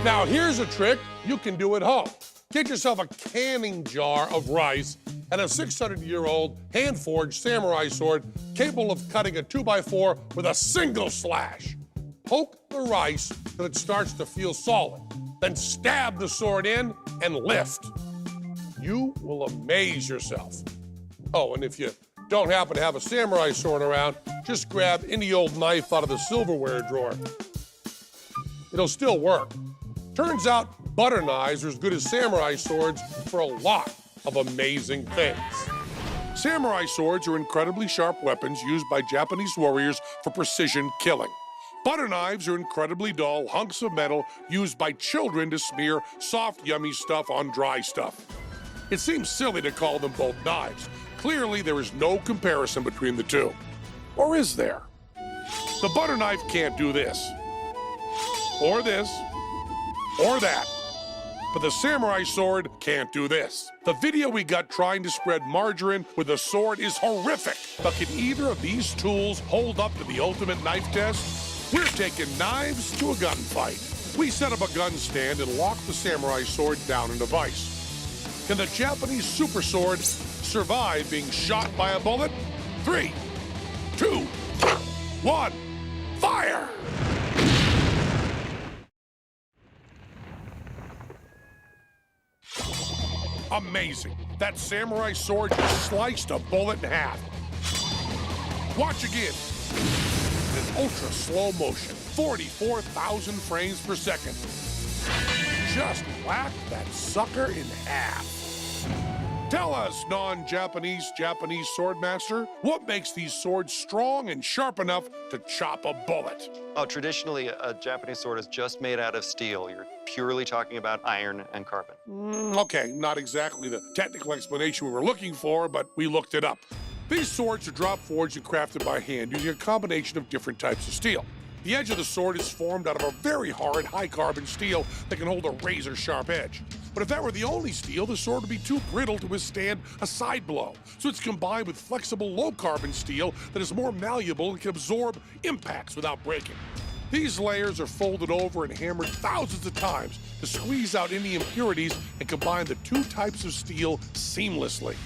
Now, here's a trick you can do at home. Get yourself a canning jar of rice and a 600-year-old hand-forged samurai sword capable of cutting a 2x4 with a single slash. Poke the rice till it starts to feel solid. Then stab the sword in and lift. You will amaze yourself. Oh, and if you don't happen to have a samurai sword around, just grab any old knife out of the silverware drawer. It'll still work. Turns out butter knives are as good as samurai swords for a lot of amazing things. Samurai swords are incredibly sharp weapons used by Japanese warriors for precision killing. Butter knives are incredibly dull hunks of metal used by children to smear soft, yummy stuff on dry stuff. It seems silly to call them both knives. Clearly, there is no comparison between the two. Or is there? The butter knife can't do this, or this, or that. But the samurai sword can't do this. The video we got trying to spread margarine with a sword is horrific. But can either of these tools hold up to the ultimate knife test? We're taking knives to a gunfight. We set up a gun stand and lock the samurai sword down in a vise. Can the Japanese super sword survive being shot by a bullet? 3, 2, 1, fire! Amazing. That samurai sword just sliced a bullet in half. Watch again. In ultra slow motion, 44,000 frames per second. Just whack that sucker in half. Tell us, non-Japanese Japanese swordmaster, what makes these swords strong and sharp enough to chop a bullet? Oh, traditionally, a Japanese sword is just made out of steel. You're purely talking about iron and carbon. Okay, not exactly the technical explanation we were looking for, but we looked it up. These swords are drop forged and crafted by hand using a combination of different types of steel. The edge of the sword is formed out of a very hard, high-carbon steel that can hold a razor-sharp edge. But if that were the only steel, the sword would be too brittle to withstand a side blow. So it's combined with flexible, low-carbon steel that is more malleable and can absorb impacts without breaking. These layers are folded over and hammered thousands of times to squeeze out any impurities and combine the two types of steel seamlessly.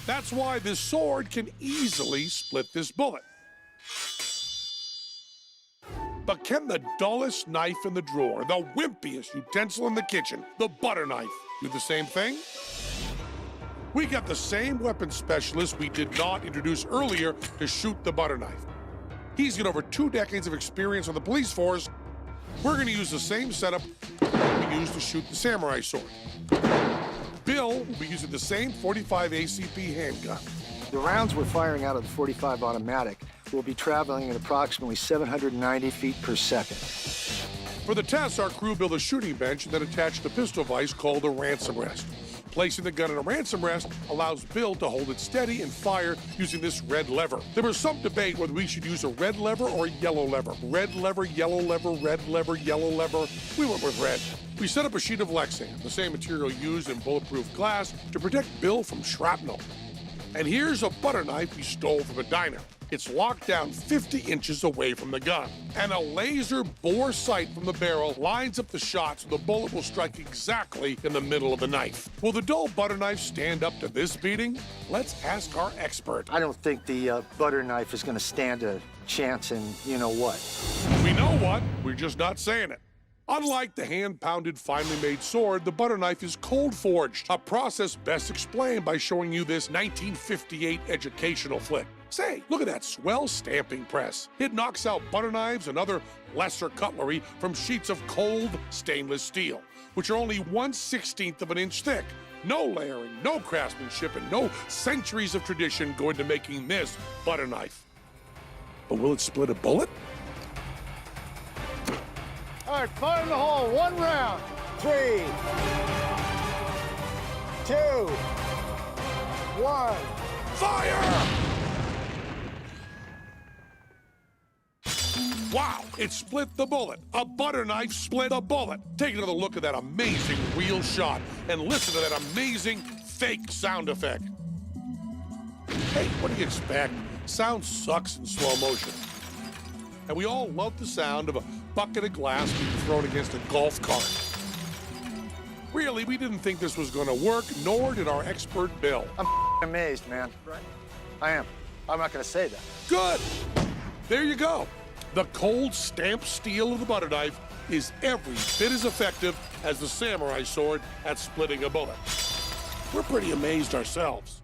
That's why this sword can easily split this bullet. But can the dullest knife in the drawer, the wimpiest utensil in the kitchen, the butter knife, do the same thing? We got the same weapons specialist we did not introduce earlier to shoot the butter knife. He's got over 2 decades of experience on the police force. We're going to use the same setup we used to shoot the samurai sword. Bill will be using the same 45 ACP handgun. The rounds we're firing out of the 45 automatic will be traveling at approximately 790 feet per second. For the tests, our crew built a shooting bench and then attached a pistol vise called a ransom rest. Placing the gun in a ransom rest allows Bill to hold it steady and fire using this red lever. There was some debate whether we should use a red lever or a yellow lever. Red lever, yellow lever, red lever, yellow lever. We went with red. We set up a sheet of Lexan, the same material used in bulletproof glass, to protect Bill from shrapnel. And here's a butter knife we stole from a diner. It's locked down 50 inches away from the gun. And a laser bore sight from the barrel lines up the shot so the bullet will strike exactly in the middle of the knife. Will the dull butter knife stand up to this beating? Let's ask our expert. I don't think the butter knife is going to stand a chance in you-know-what. We know what, we're just not saying it. Unlike the hand-pounded, finely made sword, the butter knife is cold-forged, a process best explained by showing you this 1958 educational flick. Say, look at that swell stamping press. It knocks out butter knives and other lesser cutlery from sheets of cold stainless steel, which are only 1/16 of an inch thick. No layering, no craftsmanship, and no centuries of tradition go into making this butter knife. But will it split a bullet? All right, fire in the hole, 1 round. 3, 2, 1. Fire! Wow, it split the bullet. A butter knife split a bullet. Take another look at that amazing real shot and listen to that amazing fake sound effect. Hey, what do you expect? Sound sucks in slow motion. And we all love the sound of a bucket of glass being thrown against a golf cart. Really, we didn't think this was going to work, nor did our expert Bill. I'm amazed, man. I am. I'm not going to say that. Good. There you go. The cold stamped steel of the butter knife is every bit as effective as the samurai sword at splitting a bullet. We're pretty amazed ourselves.